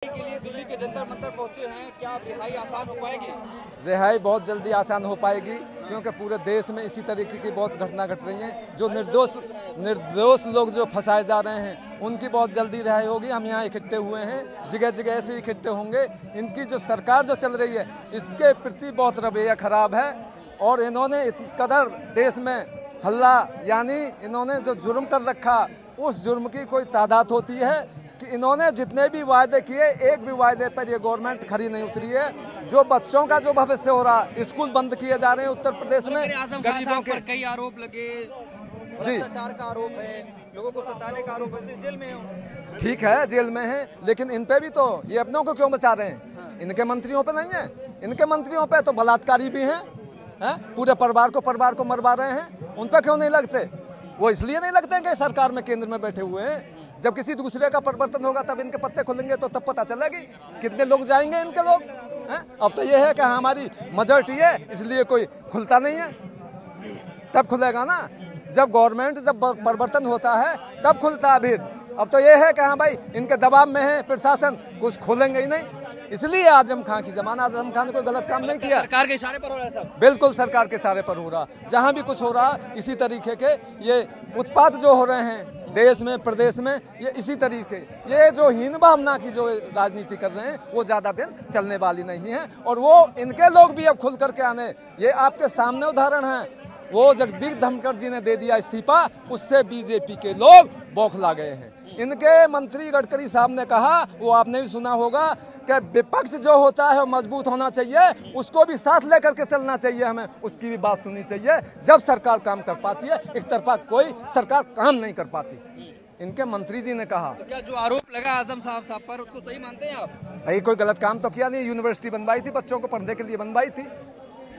के लिए दिल्ली के जंतर मंतर पहुंचे हैं, क्या रिहाई आसान हो पाएगी? रिहाई बहुत जल्दी आसान हो पाएगी, क्योंकि पूरे देश में इसी तरीके की बहुत घटना घट रही हैं। जो निर्दोष लोग जो फंसाए जा रहे हैं उनकी बहुत जल्दी रिहाई होगी। हम यहाँ इकट्ठे हुए हैं, जगह जगह ऐसे इकट्ठे होंगे। इनकी जो सरकार जो चल रही है इसके प्रति बहुत रवैया खराब है, और इन्होंने इस कदर देश में हल्ला, यानी इन्होंने जो जुर्म कर रखा उस जुर्म की कोई तादाद होती है कि इन्होंने जितने भी वायदे किए एक भी वायदे पर ये गवर्नमेंट खरी नहीं उतरी है। जो बच्चों का जो भविष्य हो रहा, स्कूल बंद किए जा रहे हैं उत्तर प्रदेश में, गरीबों के कई आरोप लगे, भ्रष्टाचार का आरोप है, लोगों को सताने का आरोप है, जेल में हो। ठीक है, जेल में है, लेकिन इन पे भी तो ये अपनों को क्यों बचा रहे हैं? इनके मंत्रियों पे नहीं है। इनके मंत्रियों पे तो बलात्कारी भी हैं, पूरे परिवार को मरवा रहे हैं। उन पे क्यों नहीं लगते? वो इसलिए नहीं लगते हैं कि सरकार में केंद्र में बैठे हुए हैं। जब किसी दूसरे का परिवर्तन होगा तब इनके पत्ते खुलेंगे, तो तब पता चलेगी कितने लोग जाएंगे इनके लोग हैं। अब तो ये है कि हमारी मेजॉरिटी है इसलिए कोई खुलता नहीं है, तब खुलेगा ना जब गवर्नमेंट जब परिवर्तन होता है तब खुलता है भेद। अब तो ये है कि हाँ भाई इनके दबाव में है प्रशासन, कुछ खोलेंगे ही नहीं। इसलिए आजम खान की जमाना, आजम खान ने कोई गलत काम नहीं किया। सरकार के इशारे पर हो रहा है सब? बिल्कुल सरकार के इशारे पर हो रहा। जहाँ भी कुछ हो रहा इसी तरीके के ये उत्पात जो हो रहे हैं देश में प्रदेश में, ये इसी तरीके, ये जो हीन भावना की जो राजनीति कर रहे हैं वो ज़्यादा दिन चलने वाली नहीं है। और वो इनके लोग भी अब खुल करके आने, ये आपके सामने उदाहरण है। वो जगदीप धनखड़ जी ने दे दिया इस्तीफा, उससे बीजेपी के लोग बौखला गए हैं। इनके मंत्री गडकरी साहब ने कहा, वो आपने भी सुना होगा कि विपक्ष जो होता है वो मजबूत होना चाहिए, उसको भी साथ लेकर के चलना चाहिए, हमें उसकी भी बात सुननी चाहिए जब सरकार काम कर पाती है। एक तरफा कोई सरकार काम नहीं कर पाती, इनके मंत्री जी ने कहा। तो क्या जो आरोप लगा आजम साहब पर उसको सही मानते हैं आप? भाई कोई गलत काम तो किया नहीं, यूनिवर्सिटी बनवाई थी, बच्चों को पढ़ने के लिए बनवाई थी,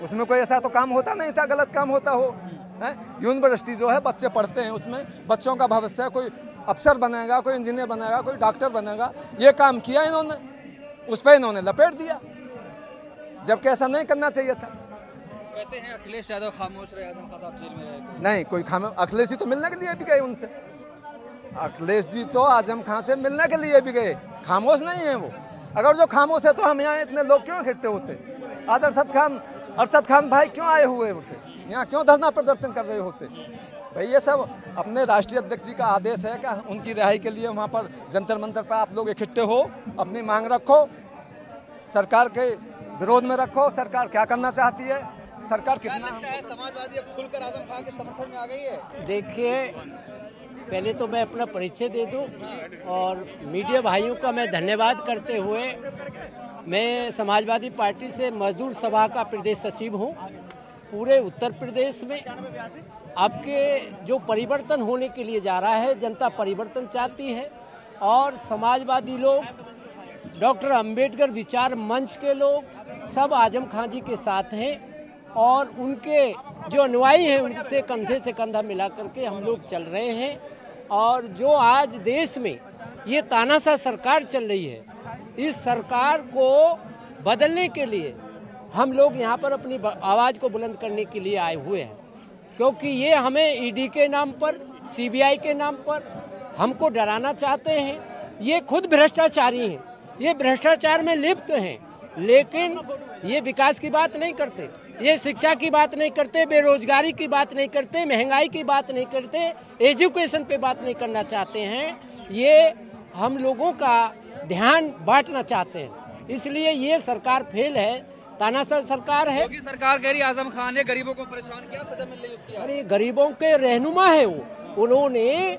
उसमें कोई ऐसा तो काम होता नहीं था गलत काम होता हो। यूनिवर्सिटी जो है बच्चे पढ़ते हैं, उसमें बच्चों का भविष्य, कोई अफसर बनेगा, कोई इंजीनियर बनेगा, कोई डॉक्टर बनेगा, ये काम किया इन्होंने, उस पर इन्होंने लपेट दिया, जबकि ऐसा नहीं करना चाहिए था। कहते हैं अखिलेश यादव खामोश रहे, आजम खान साहब जेल में रहे। नहीं, कोई खामोश, अखिलेश जी तो मिलने के लिए भी गए उनसे, अखिलेश जी तो आजम खान से मिलने के लिए भी गए, खामोश नहीं है वो। अगर जो खामोश है तो हम यहाँ इतने लोग क्यों इकट्ठे होते? आज अरशद खान भाई क्यों आए हुए होते यहाँ, क्यों धरना प्रदर्शन कर रहे होते? भाई ये सब अपने राष्ट्रीय अध्यक्ष जी का आदेश है कि उनकी रिहाई के लिए वहाँ पर जंतर मंतर पर आप लोग इकट्ठे हो, अपनी मांग रखो, सरकार के विरोध में रखो। सरकार क्या करना चाहती है, सरकार कितना लगता है समाजवादी अब खुलकर आजम खान के समर्थन में आ गई है? देखिए, पहले तो मैं अपना परिचय दे दूं, और मीडिया भाइयों का मैं धन्यवाद करते हुए, मैं समाजवादी पार्टी से मजदूर सभा का प्रदेश सचिव हूं। पूरे उत्तर प्रदेश में आपके जो परिवर्तन होने के लिए जा रहा है, जनता परिवर्तन चाहती है, और समाजवादी लोग, डॉक्टर अंबेडकर विचार मंच के लोग सब आजम खान जी के साथ हैं, और उनके जो अनुयायी हैं उनसे कंधे से कंधा मिला करके हम लोग चल रहे हैं। और जो आज देश में ये तानाशाह सरकार चल रही है, इस सरकार को बदलने के लिए हम लोग यहाँ पर अपनी आवाज़ को बुलंद करने के लिए आए हुए हैं, क्योंकि ये हमें ईडी के नाम पर, सीबीआई के नाम पर हमको डराना चाहते हैं। ये खुद भ्रष्टाचारी हैं, ये भ्रष्टाचार में लिप्त हैं, लेकिन ये विकास की बात नहीं करते, ये शिक्षा की बात नहीं करते, बेरोजगारी की बात नहीं करते, महंगाई की बात नहीं करते, एजुकेशन पे बात नहीं करना चाहते हैं। ये हम लोगों का ध्यान बांटना चाहते हैं, इसलिए ये सरकार फेल है, तानाशाह सरकार है। योगी सरकार कह रही आजम खान ने गरीबों को परेशान किया, सजा मिल रही उसकी। अरे गरीबों के रहनुमा है वो, उन्होंने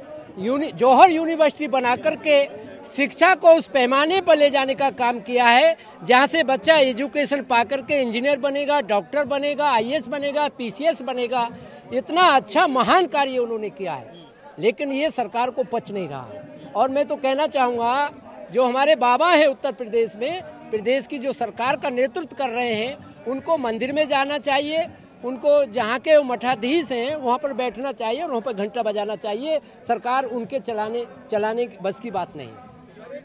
जौहर यूनिवर्सिटी बना करके शिक्षा को उस पैमाने पर ले जाने का काम किया है जहां से बच्चा एजुकेशन पा करके इंजीनियर बनेगा, डॉक्टर बनेगा, आईएएस बनेगा, पीसीएस बनेगा। इतना अच्छा महान कार्य उन्होंने किया है, लेकिन ये सरकार को पच नहीं रहा। और मैं तो कहना चाहूँगा, जो हमारे बाबा हैं उत्तर प्रदेश में, प्रदेश की जो सरकार का नेतृत्व कर रहे हैं, उनको मंदिर में जाना चाहिए, उनको जहाँ के मठाधीश हैं वहाँ पर बैठना चाहिए और वहाँ पर घंटा बजाना चाहिए। सरकार उनके चलाने बस की बात नहीं,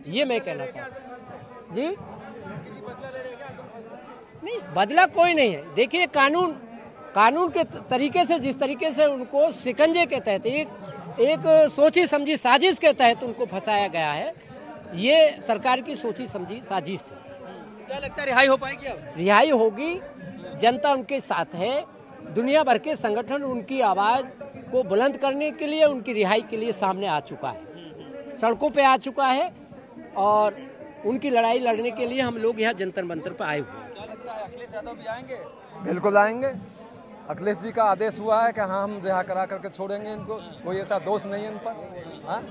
ये मैं कहना चाहता हूँ। जी नहीं, बदला कोई नहीं है। देखिए, कानून के तरीके से, जिस तरीके से उनको शिकंजे के तहत एक सोची समझी साजिश के तहत उनको फंसाया गया है, ये सरकार की सोची समझी साजिश है। क्या लगता है रिहाई हो पाएगी अब? रिहाई होगी, जनता उनके साथ है, दुनिया भर के संगठन उनकी आवाज़ को बुलंद करने के लिए, उनकी रिहाई के लिए सामने आ चुका है, सड़कों पे आ चुका है और उनकी लड़ाई लड़ने के लिए हम लोग यहाँ जंतर मंतर पर आए हुए हैं। क्या लगता है अखिलेश यादव भी आएंगे? बिल्कुल आएंगे। अखिलेश जी का आदेश हुआ है कि हाँ हम रिहा करा करके छोड़ेंगे इनको, कोई ऐसा दोष नहीं है इन पर। हाँ,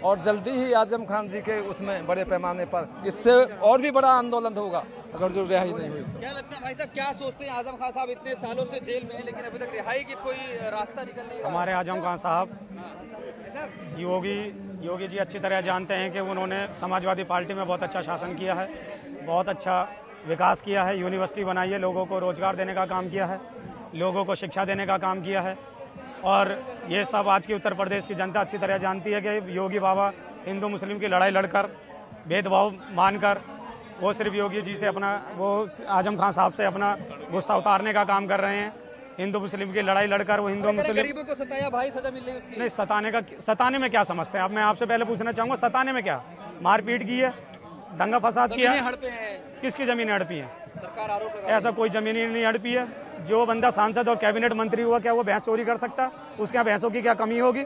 और जल्दी ही आजम खान जी के उसमें बड़े पैमाने पर इससे और भी बड़ा आंदोलन होगा अगर जो रिहाई नहीं हुई। क्या लगता है भाई साहब, क्या सोचते हैं? आजम खान साहब इतने सालों से जेल में हैं लेकिन अभी तक रिहाई की कोई रास्ता निकल नहीं रहा। हमारे आजम खान साहब योगी जी अच्छी तरह जानते हैं कि उन्होंने समाजवादी पार्टी में बहुत अच्छा शासन किया है, बहुत अच्छा विकास किया है, यूनिवर्सिटी बनाई है, लोगों को रोजगार देने का काम किया है, लोगों को शिक्षा देने का काम किया है। और ये सब आज की उत्तर प्रदेश की जनता अच्छी तरह जानती है कि योगी बाबा हिंदू मुस्लिम की लड़ाई लड़कर, भेदभाव मानकर वो सिर्फ योगी जी से वो आजम खान साहब से अपना गुस्सा उतारने का काम कर रहे हैं। हिंदू मुस्लिम की लड़ाई लड़कर वो हिंदू मुस्लिम गरीबों को सताया भाई, सजा मिल रही है उसकी। नहीं, सताने में क्या समझते हैं? अब मैं आपसे पहले पूछना चाहूँगा, सताने में क्या? मारपीट की है, दंगा फसाद किया है। हड़पे हैं। किसकी जमीनें हड़पी हैं? सरकार आरोप लगा ऐसा कोई जमीन ही नहीं हड़पी है। जो बंदा सांसद और कैबिनेट मंत्री हुआ, क्या वो भैंस चोरी कर सकता? उसके यहाँ भैंसों की क्या कमी होगी?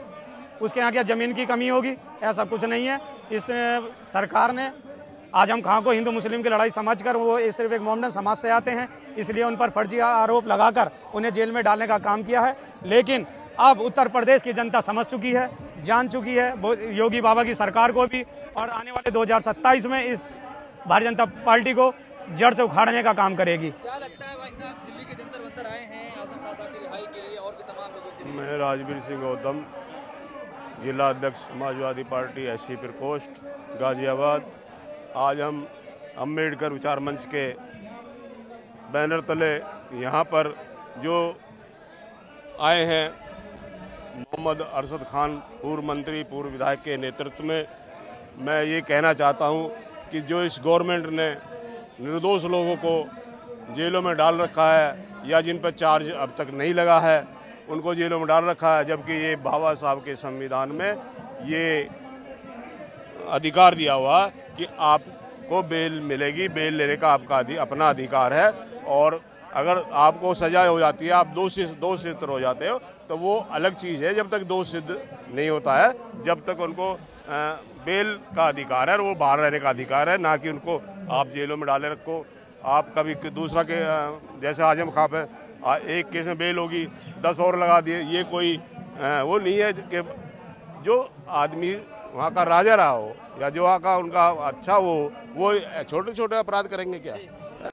उसके यहाँ क्या जमीन की कमी होगी? ऐसा कुछ नहीं है। इस सरकार ने आजम खान को हिंदू मुस्लिम की लड़ाई समझकर, वो सिर्फ एक मोमडन समाज से आते हैं, इसलिए उन पर फर्जी आरोप लगाकर उन्हें जेल में डालने का काम किया है। लेकिन अब उत्तर प्रदेश की जनता समझ चुकी है, जान चुकी है योगी बाबा की सरकार को भी, और आने वाले 2027 में इस भारतीय जनता पार्टी को जड़ से उखाड़ने का काम करेगी। क्या लगता है भाई साहब, दिल्ली के जंतर मंतर आए हैं आजम खान साहब की रिहाई के लिए और भी तमाम लोगों के लिए? मैं राजवीर सिंह गौतम, जिला अध्यक्ष समाजवादी पार्टी SC प्रकोष्ठ गाजियाबाद। आज हम अम्बेडकर विचार मंच के बैनर तले यहाँ पर जो आए हैं, मोहम्मद अरशद खान पूर्व मंत्री, पूर्व विधायक के नेतृत्व में, मैं ये कहना चाहता हूँ कि जो इस गवर्नमेंट ने निर्दोष लोगों को जेलों में डाल रखा है या जिन पर चार्ज अब तक नहीं लगा है, उनको जेलों में डाल रखा है, जबकि ये बाबा साहब के संविधान में ये अधिकार दिया हुआ कि आपको बेल मिलेगी, बेल लेने का आपका अपना अधिकार है। और अगर आपको सजा हो जाती है, आप दोष सिद्ध हो जाते हो, तो वो अलग चीज़ है। जब तक दोष सिद्ध नहीं होता है, जब तक उनको बेल का अधिकार है और वो बाहर रहने का अधिकार है, ना कि उनको आप जेलों में डाले रखो। आप कभी दूसरा के जैसे आजम खान पे एक केस में बेल होगी, 10 और लगा दिए। ये कोई वो नहीं है कि जो आदमी वहाँ का राजा रहा हो या जो वहाँ का उनका अच्छा हो, वो छोटे छोटे अपराध करेंगे क्या?